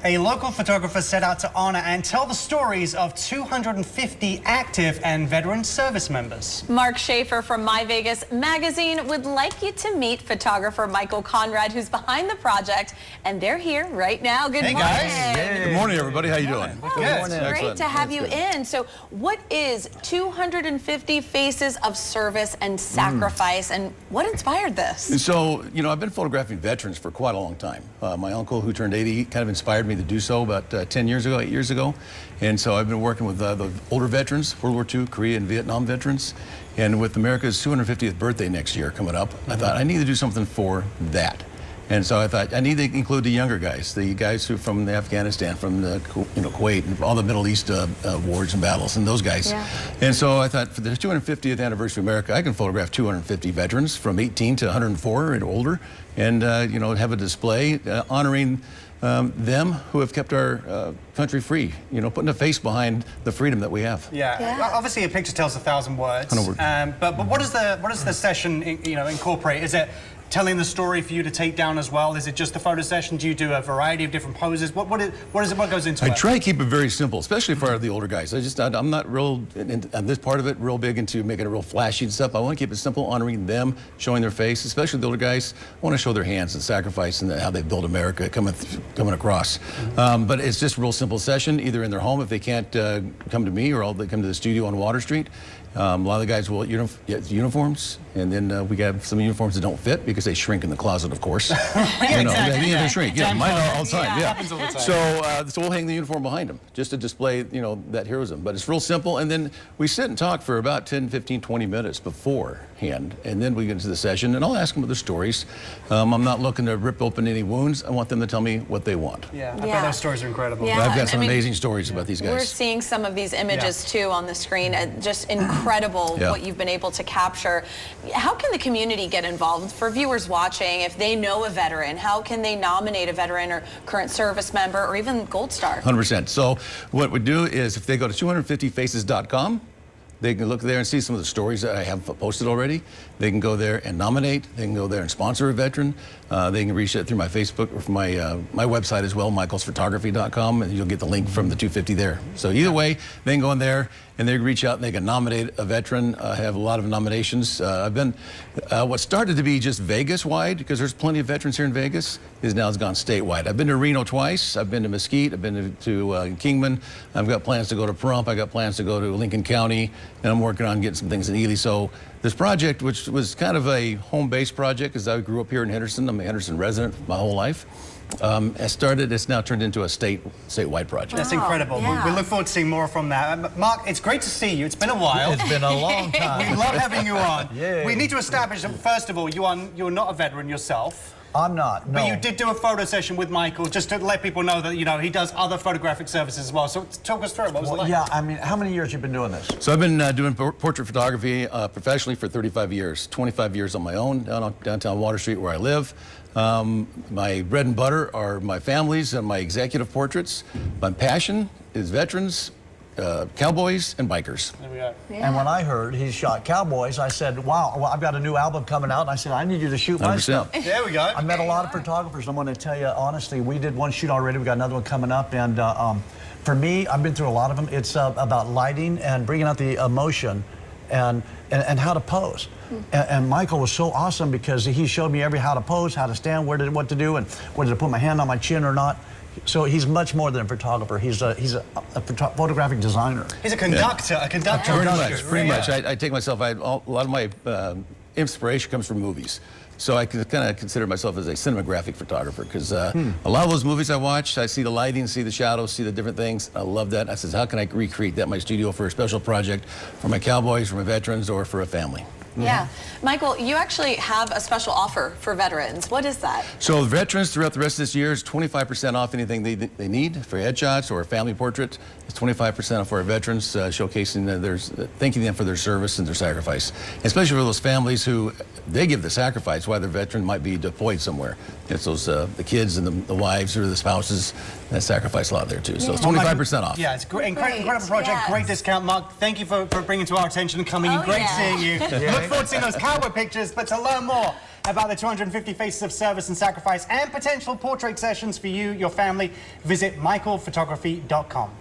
A local photographer set out to honor and tell the stories of 250 active and veteran service members. Mark Schaefer from My Vegas magazine would like you to meet photographer Michael Conrad, who's behind the project, and they're here right now. Good morning. Guys. Good morning, everybody. How you doing? Good morning. Great to have you in. So what is 250 Faces of Service and Sacrifice, and what inspired this? So, you know, I've been photographing veterans for quite a long time. My uncle, who turned 80, kind of inspired me to do so about 10 years ago, 8 years ago. And so I've been working with the older veterans, World War II, Korea, and Vietnam veterans. And with America's 250th birthday next year coming up, I thought I need to do something for that. And so I thought I need to include the younger guys, the guys who from the Afghanistan, from the Kuwait, and all the Middle East wars and battles, and those guys. Yeah. And so I thought for the 250th anniversary of America, I can photograph 250 veterans from 18 to 104 and older, and you know, have a display honoring them who have kept our country free. You know, putting a face behind the freedom that we have. Yeah. Obviously, a picture tells 1,000 words. But what does the session incorporate? Is it telling the story for you to take down as well? Is it just the photo session? Do you do a variety of different poses? What goes into it? I try to keep it very simple, especially for the older guys. I'm not real, on this part of it, real big into making it real flashy and stuff. I want to keep it simple, honoring them, showing their face, especially the older guys. I want to show their hands and sacrifice and how they built America coming across. But it's just a real simple session, either in their home if they can't come to me, or they come to the studio on Water Street. A lot of the guys will get uniforms, and then we got some uniforms that don't fit because they shrink in the closet, of course. They shrink. Yeah, mine all the time. Yeah. Happens all the time. So we'll hang the uniform behind them just to display, you know, that heroism. But it's real simple, and then we sit and talk for about 10, 15, 20 minutes beforehand, and then we get into the session, and I'll ask them their stories. I'm not looking to rip open any wounds. I want them to tell me what they want. Yeah, I bet those stories are incredible. Yeah. I've got some amazing stories about these guys. We're seeing some of these images too on the screen. Just incredible what you've been able to capture. How can the community get involved? For viewers watching, if they know a veteran, how can they nominate a veteran or current service member or even Gold Star? 100%. So what we do is if they go to 250faces.com, they can look there and see some of the stories that I have posted already. They can go there and nominate. They can go there and sponsor a veteran. They can reach it through my Facebook or from my website as well, michaelsphotography.com, and you'll get the link from the 250 there. So either way, they can go in there and they can reach out and they can nominate a veteran. I have a lot of nominations. What started to be just Vegas-wide, because there's plenty of veterans here in Vegas, has gone statewide. I've been to Reno twice. I've been to Mesquite. I've been to Kingman. I've got plans to go to Pahrump. I've got plans to go to Lincoln County, and I'm working on getting some things in Ely. So this project, which was kind of a home-based project, because I grew up here in Henderson. I'm a Henderson resident my whole life. It's now turned into a statewide project. That's incredible. We look forward to seeing more from that. Mark, it's great to see you. It's been a while. It's been a long time. We love having you on. Yeah. We need to establish that, first of all, you're not a veteran yourself. I'm not, no. But you did do a photo session with Michael, just to let people know that, you know, he does other photographic services as well. So talk us through it. What was it like? Yeah, I mean, how many years have you been doing this? So I've been doing portrait photography professionally for 35 years, 25 years on my own, downtown Water Street where I live. My bread and butter are my families and my executive portraits. My passion is veterans, cowboys, and bikers. There we go. And when I heard he shot cowboys, I said, wow, well, I've got a new album coming out, and I said, I need you to shoot my 100%. stuff. There we go. I met a lot of photographers, and I'm going to tell you, honestly, we did one shoot already. We got another one coming up, and for me, I've been through a lot of them. It's about lighting and bringing out the emotion and how to pose. And Michael was so awesome because he showed me how to pose, how to stand, what to do, and whether to put my hand on my chin or not. So he's much more than a photographer. He's a photographic designer. He's a conductor. Yeah. A conductor. Pretty much. I take myself. A lot of my inspiration comes from movies. So I kind of consider myself as a cinematographic photographer, because a lot of those movies I watch, I see the lighting, see the shadows, see the different things. I love that. I said, how can I recreate that in my studio for a special project for my cowboys, for my veterans, or for a family? Yeah. Michael, you actually have a special offer for veterans. What is that? So veterans throughout the rest of this year is 25% off anything they need for headshots or a family portrait. It's 25% off for our veterans, showcasing thanking them for their service and their sacrifice. Especially for those families who they give the sacrifice while their veteran might be deployed somewhere. It's those the kids and the wives or the spouses that sacrifice a lot there too. So it's 25% off. Yeah, it's great, incredible project. Yes. Great discount, Mark. Thank you for bringing to our attention and coming in. Great seeing you. Look forward to seeing those cowboy pictures, but to learn more, about the 250 faces of service and sacrifice and potential portrait sessions for you, your family, visit michaelphotography.com.